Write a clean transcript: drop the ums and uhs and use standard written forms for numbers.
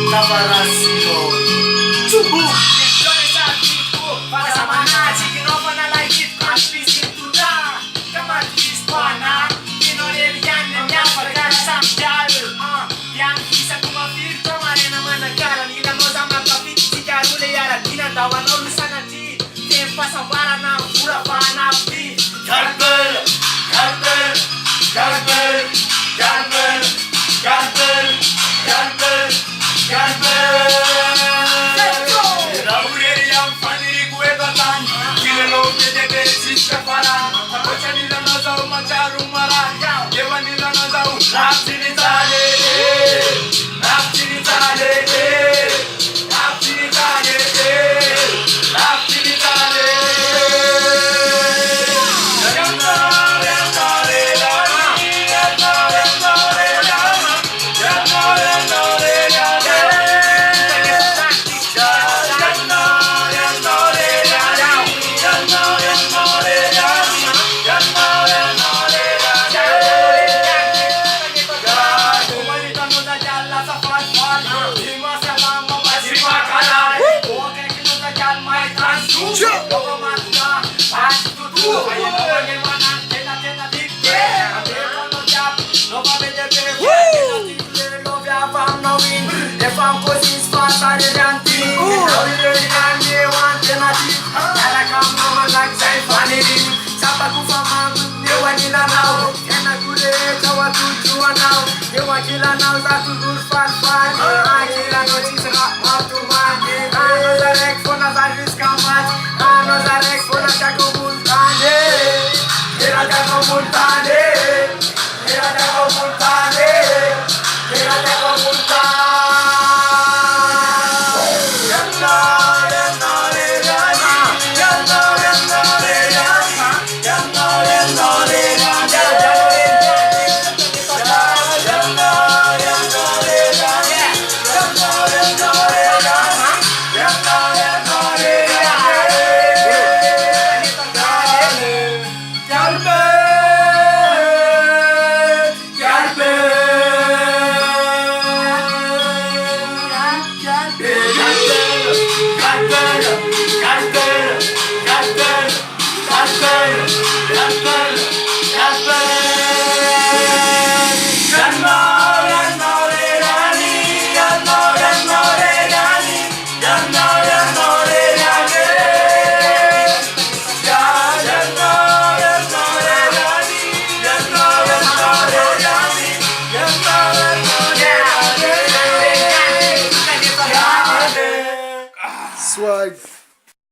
Tavarasio Cubu Indonesia hidupku pada mana Cikin opa na lagi Aspisin tuda Kamatis pana Kinolelian yang pagar samjal Yang bisa kumafir Kemarin managara Nila no sama kapit Sikarule yara Dina dawan urusan nanti Tempa sambara na Pura panapti Garber Garber Garber Garber Garber Garber Garber Laureri yang faniri gue batan Kile lo bede sisa para Kocha nila no zau macaru mara Dewa nila no zau Raptini tale Raptini tale Raptini tale Raptini tale Gila now satu gurfan fan Gila no cisra waktu mandi Ano zarek fona zarvis kamat Ano zarek fona jago multane Gila jago multane Gila jago multane Gila jago multane